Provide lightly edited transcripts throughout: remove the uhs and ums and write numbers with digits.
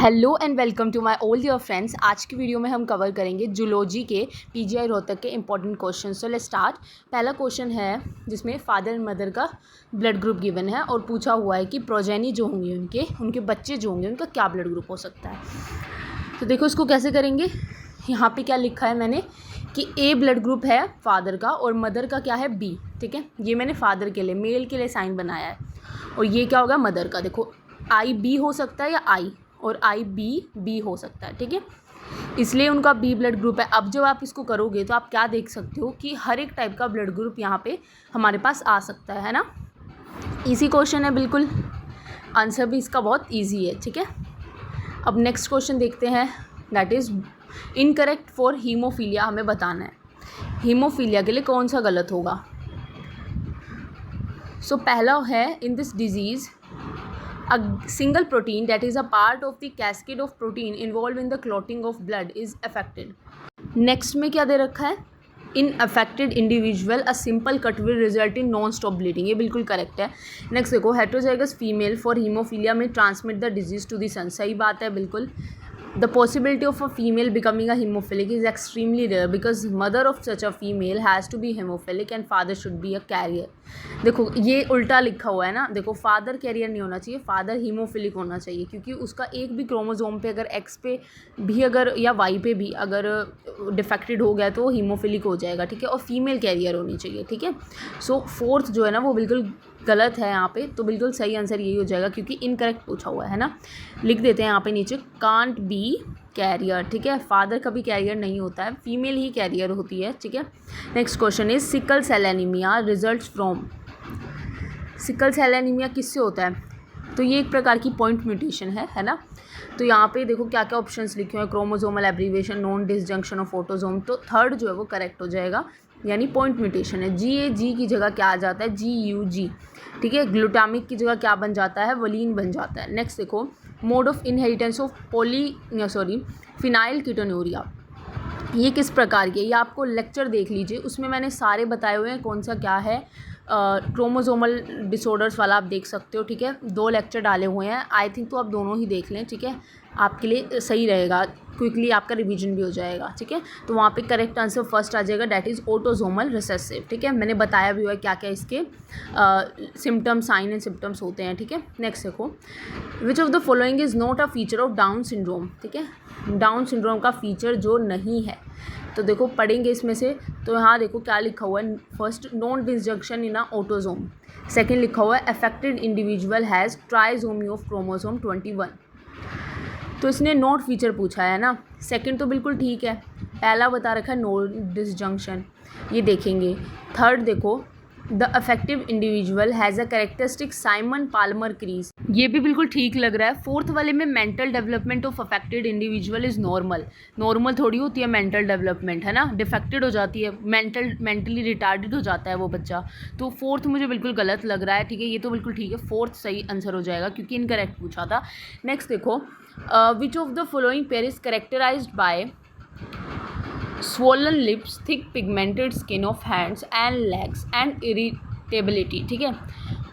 Hello and welcome to my all dear friends. आज की video में हम कवर करेंगे जूलॉजी के पीजीआई रोहतक के important question. So let's start. पहला क्वेश्चन है जिसमें फादर एंड मदर का ब्लड ग्रुप गिवन है और पूछा हुआ है कि प्रोजेनी जो होंगे उनके बच्चे जो होंगे उनका क्या ब्लड ग्रुप हो सकता है। तो देखो इसको कैसे करेंगे। यहाँ पे क्या लिखा है मैंने कि ए ब्लड ग्रुप है फादर का और मदर का क्या है बी। ठीक है, ये मैंने फादर के लिए मेल के लिए साइन बनाया है और ये क्या होगा मदर का। देखो आई बी हो सकता है या आई और आई बी हो सकता है। ठीक है, इसलिए उनका बी ब्लड ग्रुप है। अब जब आप इसको करोगे तो आप क्या देख सकते हो कि हर एक टाइप का ब्लड ग्रुप यहाँ पे हमारे पास आ सकता है ना। इजी क्वेश्चन है बिल्कुल, आंसर भी इसका बहुत इजी है। ठीक है, अब नेक्स्ट क्वेश्चन देखते हैं, that is incorrect for haemophilia. हमें बताना है हीमोफीलिया के लिए कौन सा गलत होगा। सो पहला है in this disease a single protein that is a part of the cascade of protein involved in the clotting of blood is affected. Next में क्या दे रखा है, in affected individual a simple cut will result in non stop bleeding। ये बिल्कुल correct है। Next देखो heterozygous female for hemophilia में transmit the disease to the son। सही बात है बिल्कुल। The possibility of a female becoming a hemophilic is extremely rare because mother of such a female has to be hemophilic and father should be a carrier। देखो ये उल्टा लिखा हुआ है ना। देखो फादर कैरियर नहीं होना चाहिए, फादर हीमोफिलिक होना चाहिए क्योंकि उसका एक भी क्रोमोसोम पे अगर एक्स पे भी अगर या वाई पे भी अगर डिफेक्टेड हो गया तो वो हीमोफिलिक हो जाएगा। ठीक है, और फीमेल कैरियर होनी चाहिए। ठीक है, सो फोर्थ जो है ना वो बिल्कुल गलत है यहाँ पे, तो बिल्कुल सही आंसर यही हो जाएगा क्योंकि इनकरेक्ट पूछा हुआ है ना। लिख देते हैं यहाँ पे नीचे कांट बी कैरियर। ठीक है, फादर कभी कैरियर नहीं होता है, फीमेल ही कैरियर होती है। ठीक है, next question is sickle cell anaemia results from. Sickle cell anaemia किससे होता है, तो ये एक प्रकार की पॉइंट म्यूटेशन है ना। तो यहाँ पे देखो क्या क्या ऑप्शंस लिखे हुए हैं, chromosomal abbreviation, non disjunction of autosome. तो थर्ड जो है वो करेक्ट हो जाएगा, यानी पॉइंट म्यूटेशन है। जी की जगह क्या आ जाता है, GUG। ठीक है, ग्लूटामिक की जगह क्या बन जाता है, वलीन बन जाता है। नेक्स्ट देखो mode of inheritance of phenyl ketonuria, ये किस प्रकार की है, ये आपको लेक्चर देख लीजिए, उसमें मैंने सारे बताए हुए हैं कौन सा क्या है। क्रोमोसोमल डिसऑर्डर्स वाला आप देख सकते हो। ठीक है, 2 लेक्चर डाले हुए हैं, आई थिंक तो आप दोनों ही देख लें। ठीक है, आपके लिए सही रहेगा, क्विकली आपका रिवीजन भी हो जाएगा। ठीक है, तो वहाँ पे करेक्ट आंसर फर्स्ट आ जाएगा, डैट इज़ ऑटोसोमल रिसेसिव। ठीक है, मैंने बताया भी हुआ है क्या क्या इसके सिम्टम्स, साइन एंड सिम्टम्स होते हैं। ठीक है, नेक्स्ट देखो which of the following is not a feature of down syndrome. ठीक है, डाउन सिंड्रोम का फीचर जो नहीं है, तो देखो पढ़ेंगे इसमें से। तो यहाँ देखो क्या लिखा हुआ है, फर्स्ट नॉन डिसजंक्शन इन अ ऑटोसोम, सेकेंड लिखा हुआ है affected individual has trisomy of chromosome 21। तो इसने नॉट फीचर पूछा है ना। सेकंड तो बिल्कुल ठीक है, पहला बता रखा है नॉन डिसजंक्शन, ये देखेंगे। थर्ड देखो the affective individual has a characteristic Simon Palmer crease, ये भी बिल्कुल ठीक लग रहा है। फोर्थ वाले में mental development of affected individual is normal थोड़ी होती है मेंटल डेवलपमेंट, है ना, डिफेक्टेड हो जाती है, मेंटली रिटार्डेड हो जाता है वो बच्चा। तो फोर्थ मुझे बिल्कुल गलत लग रहा है। ठीक है, ये तो बिल्कुल ठीक है, फोर्थ सही आंसर हो जाएगा क्योंकि इनकरेक्ट पूछा था। नेक्स्ट देखो which of the following pair is characterised by swollen lips, thick pigmented skin of hands and legs and irritability। ठीक है,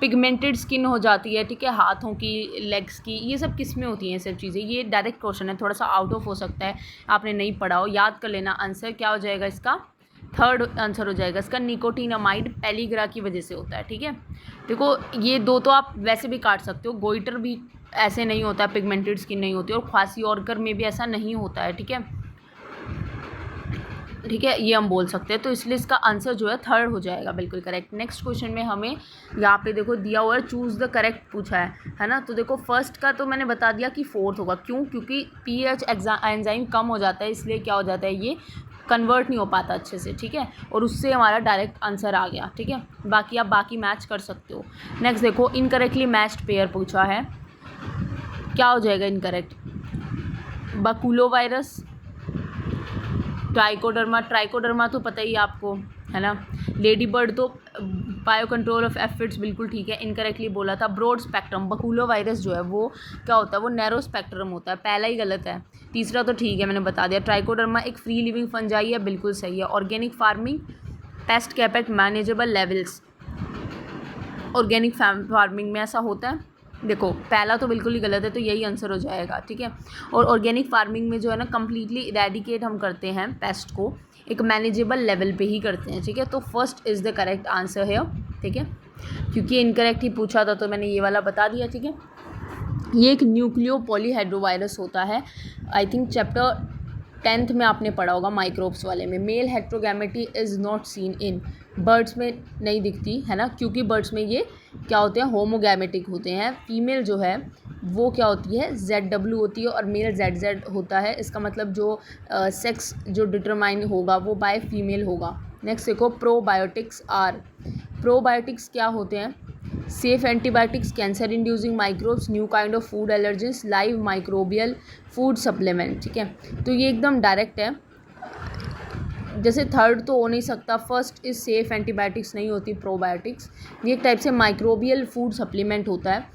पिगमेंटेड स्किन हो जाती है, ठीक है, हाथों की, लेग्स की, ये सब किस में होती हैं सब चीज़ें। ये डायरेक्ट क्वेश्चन है, थोड़ा सा आउट ऑफ हो सकता है, आपने नहीं पढ़ा हो, याद कर लेना। आंसर क्या हो जाएगा इसका, थर्ड आंसर हो जाएगा इसका, निकोटिनामाइड पेलिग्रा की वजह से होता है। ठीक है, देखो ये 2 तो आप वैसे भी काट सकते हो, गोइटर भी ऐसे नहीं होता है, पिगमेंटेड स्किन नहीं होती, और ख्वासी ऑर्कर में भी ऐसा नहीं होता है। ठीक है, ठीक है, ये हम बोल सकते हैं, तो इसलिए इसका आंसर जो है थर्ड हो जाएगा, बिल्कुल करेक्ट। नेक्स्ट क्वेश्चन में हमें यहाँ पे देखो दिया हुआ है चूज़ द करेक्ट पूछा है ना। तो देखो फर्स्ट का तो मैंने बता दिया कि फोर्थ होगा, क्यों, क्योंकि पीएच एंजाइम कम हो जाता है, इसलिए क्या हो जाता है, ये कन्वर्ट नहीं हो पाता अच्छे से। ठीक है, और उससे हमारा डायरेक्ट आंसर आ गया। ठीक है, बाकी आप बाकी मैच कर सकते हो। नेक्स्ट देखो इनकरेक्टली मैच्ड पेयर पूछा है, क्या हो जाएगा इनकरेक्ट, बकुलो वायरस, ट्राइकोडर्मा तो पता ही आपको, है ना। लेडी बर्ड तो बायो कंट्रोल ऑफ एफिड्स, बिल्कुल ठीक है, इनकरेक्टली बोला था। ब्रॉड स्पेक्ट्रम, बकुलो वायरस जो है वो क्या होता है, वो नैरो स्पेक्ट्रम होता है, पहला ही गलत है, तीसरा तो ठीक है मैंने बता दिया। ट्राइकोडर्मा एक फ्री लिविंग फंजाई है, बिल्कुल सही है। ऑर्गेनिक फार्मिंग, पेस्ट कैपेट मैनेजेबल लेवल्स, ऑर्गेनिक फार्मिंग में ऐसा होता है। देखो पहला तो बिल्कुल ही गलत है, तो यही आंसर हो जाएगा, ठीक है। और ऑर्गेनिक फार्मिंग में जो है ना कम्प्लीटली इरेडिकेट हम करते हैं पेस्ट को, एक मैनेजेबल लेवल पे ही करते हैं, ठीक है। तो first is the correct answer है, ठीक है। क्योंकि इनकरेक्ट ही पूछा था तो मैंने ये वाला बता दिया, ठीक है। ये एक न्यूक्लियो पॉलीहाइड्रोवायरस होता है, आई थिंक चैप्टर 10th में आपने पढ़ा होगा माइक्रोब्स वाले में। Male heterogamety is not seen in, birds में नहीं दिखती है ना, क्योंकि बर्ड्स में ये क्या होते हैं, होमोगैमेटिक होते हैं। फीमेल जो है वो क्या होती है, ZW होती है और मेल ZZ होता है। इसका मतलब जो सेक्स जो डिटरमाइन होगा वो बाय फीमेल होगा। नेक्स्ट देखो, प्रोबायोटिक्स आर, प्रोबायोटिक्स क्या होते हैं, safe antibiotics, cancer inducing microbes, new kind of food allergens, live microbial food supplement, ठीक है। तो ये एकदम डायरेक्ट है, जैसे थर्ड तो हो नहीं सकता, फर्स्ट इज सेफ एंटीबायोटिक्स नहीं होती प्रोबायोटिक्स, ये एक टाइप से माइक्रोबियल फूड सप्लीमेंट होता है,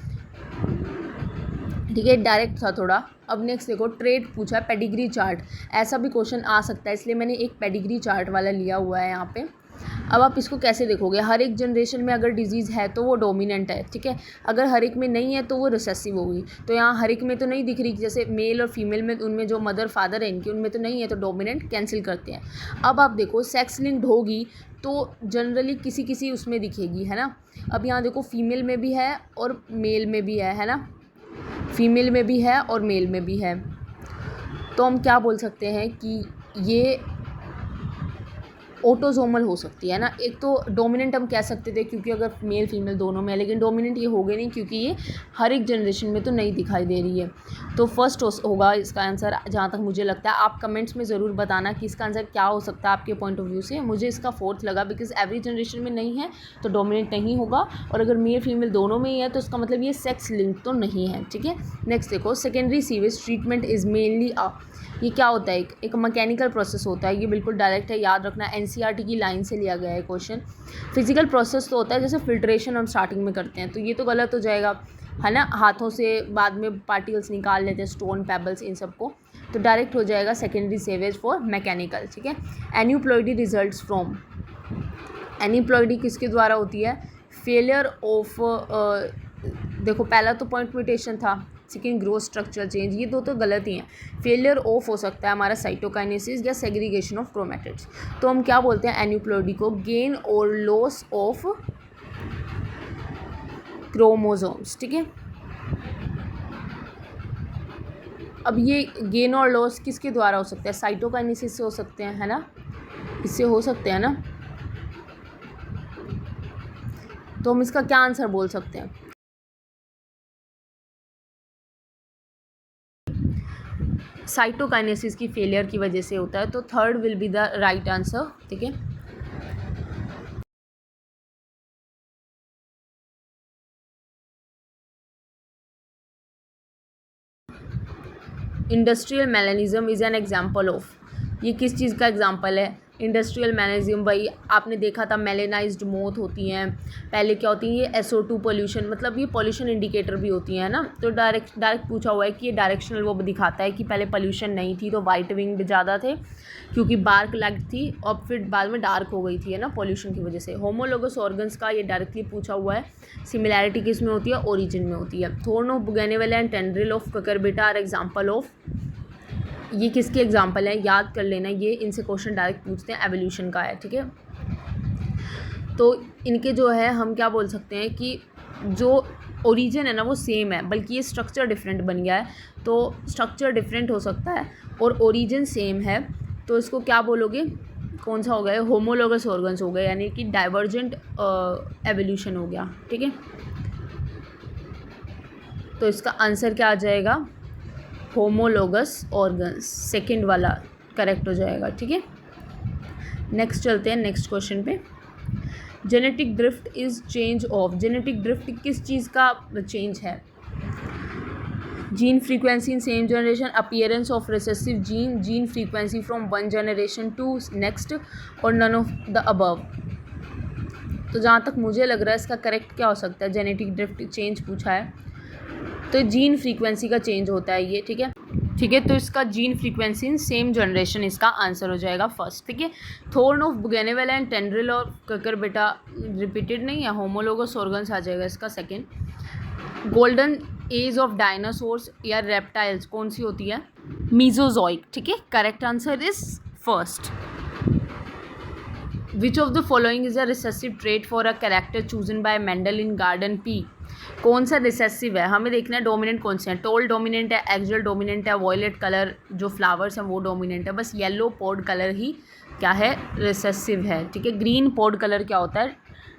ठीक है, डायरेक्ट था थोड़ा। अब नेक्स्ट देखो, ट्रेड पूछा है, पेडिग्री चार्ट, ऐसा भी क्वेश्चन आ सकता है, इसलिए मैंने एक पेडिग्री चार्ट वाला लिया हुआ है यहाँ पे। अब आप इसको कैसे देखोगे, हर एक जनरेशन में अगर डिजीज़ है तो वो डोमिनेंट है, ठीक है। अगर हर एक में नहीं है तो वो रिसेसिव होगी। तो यहाँ हर एक में तो नहीं दिख रही, जैसे मेल और फीमेल में उनमें जो मदर फादर है इनकी उनमें तो नहीं है, तो डोमिनेंट कैंसिल करते हैं। अब आप देखो सेक्स लिंक्ड होगी तो जनरली किसी किसी उसमें दिखेगी, है ना। अब यहाँ देखो फीमेल में भी है और मेल में भी है ना, फीमेल में भी है और मेल में भी है। तो हम क्या बोल सकते हैं कि ये ऑटोजोमल हो सकती है ना। एक तो डोमिनेंट हम कह सकते थे क्योंकि अगर मेल फीमेल दोनों में है, लेकिन डोमिनेंट ये हो गए नहीं क्योंकि ये हर एक जनरेशन में तो नहीं दिखाई दे रही है। तो फर्स्ट होगा इसका आंसर, जहाँ तक मुझे लगता है। आप कमेंट्स में ज़रूर बताना कि इसका आंसर क्या हो सकता है आपके पॉइंट ऑफ व्यू से। मुझे इसका फोर्थ लगा, बिकॉज एवरी जनरेशन में नहीं है तो डोमिनेंट नहीं होगा, और अगर मेल फीमेल दोनों में ही है तो इसका मतलब ये सेक्स लिंक तो नहीं है, ठीक है। नेक्स्ट देखो, secondary sewage treatment is mainly ये क्या होता है, एक मैकेनिकल प्रोसेस होता है, ये बिल्कुल डायरेक्ट है, याद रखना। NCERT की लाइन से लिया गया है क्वेश्चन। फिजिकल प्रोसेस तो होता है जैसे फिल्ट्रेशन हम स्टार्टिंग में करते हैं, तो ये तो गलत हो जाएगा, है ना। हाथों से बाद में पार्टिकल्स निकाल लेते हैं, स्टोन पेबल्स इन सबको, तो डायरेक्ट हो जाएगा सेकेंडरी सीवेज फॉर मैकेनिकल, ठीक है। एन्यूप्लॉइडी रिजल्ट्स फ्रॉम, एन्यूप्लॉइडी किसके द्वारा होती है, फेलियर ऑफ, देखो पहला तो पॉइंट म्यूटेशन था, सेकेंड ग्रोथ स्ट्रक्चर चेंज, ये दो तो गलत ही हैं। फेलियर ऑफ हो सकता है हमारा साइटोकाइनेसिस या सेग्रीगेशन ऑफ क्रोमैटिड्स। तो हम क्या बोलते हैं एन्यूप्लॉइडी को, गेन और लॉस ऑफ क्रोमोसोम्स, ठीक है। अब ये गेन और लॉस किसके द्वारा हो सकता है, साइटोकाइनेसिस से हो सकते हैं, है ना, इससे हो सकते हैं ना। तो हम इसका क्या आंसर बोल सकते हैं, साइटोकाइनेसिस की फेलियर की वजह से होता है। तो third will be the right answer, ठीक है। Industrial melanism is an example of, ये किस चीज़ का एग्जाम्पल है, इंडस्ट्रियल मेलानिज्म। भाई आपने देखा था मेलेनाइज्ड मोथ होती हैं, पहले क्या होती है ये SO2 पोल्यूशन, मतलब ये पोल्यूशन इंडिकेटर भी होती है ना। तो डायरेक्ट पूछा हुआ है कि ये डायरेक्शनल वो दिखाता है कि पहले पोल्यूशन नहीं थी तो वाइट विंग ज़्यादा थे क्योंकि बार्क लैग थी, और फिर बाद में डार्क हो गई थी, है ना, पोल्यूशन की वजह से। होमोलोगस ऑर्गन्स का ये डायरेक्टली पूछा हुआ है, सिमिलैरिटी किस में होती है, ओरिजिन में होती है। Thorn of bougainvillea and tendril of cucurbita are example of, ये किसके एग्जाम्पल है, याद कर लेना, ये इनसे क्वेश्चन डायरेक्ट पूछते हैं, एवोल्यूशन का है, ठीक है। तो इनके जो है हम क्या बोल सकते हैं कि जो ओरिजिन है ना वो सेम है, बल्कि ये स्ट्रक्चर डिफरेंट बन गया है। तो स्ट्रक्चर डिफरेंट हो सकता है और ओरिजिन सेम है, तो इसको क्या बोलोगे, कौन सा हो गया, होमोलोगस ऑर्गन्स हो गए, यानी कि डाइवर्जेंट एवोल्यूशन हो गया, ठीक है। तो इसका आंसर क्या आ जाएगा, होमोलोगस ऑर्गन्स, सेकंड वाला करेक्ट हो जाएगा, ठीक है। नेक्स्ट चलते हैं नेक्स्ट क्वेश्चन पे। Genetic drift is change of, genetic drift किस चीज़ का चेंज है, gene frequency in same generation, appearance of recessive gene, gene frequency from one generation to next, और नन ऑफ द अबव। तो जहाँ तक मुझे लग रहा है इसका करेक्ट क्या हो सकता है, जेनेटिक ड्रिफ्ट चेंज पूछा है तो जीन फ्रीक्वेंसी का चेंज होता है ये, ठीक है, ठीक है। तो इसका gene frequency in same generation इसका आंसर हो जाएगा फर्स्ट, ठीक है। Thorn of bougainvillea and tendril और ककरबिटा रिपीटेड नहीं है, होमोलोगस ऑर्गन्स आ जाएगा इसका second. Golden age of dinosaurs या रेप्टाइल्स कौन सी होती है? मीजोजोइक, ठीक है। Correct answer is first. Which of the following is a recessive trait for a character chosen bye Mendel in garden pea? कौन सा रिसेसिव है? हमें देखना है डोमिनेंट कौन से हैं। टोल डोमिनेंट है, एक्सियल डोमिनेंट है, वॉयलेट कलर जो फ्लावर्स हैं वो डोमिनेंट है। बस येलो पॉड कलर ही क्या है? रिसेसिव है, ठीक है। ग्रीन पॉड कलर क्या होता है?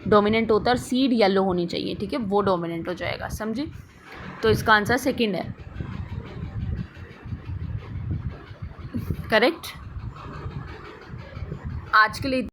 डोमिनेंट होता है। सीड येलो होनी चाहिए, ठीक है, वो डोमिनेंट हो जाएगा, समझे? तो इसका आंसर सेकंड है, करेक्ट। आज के लिए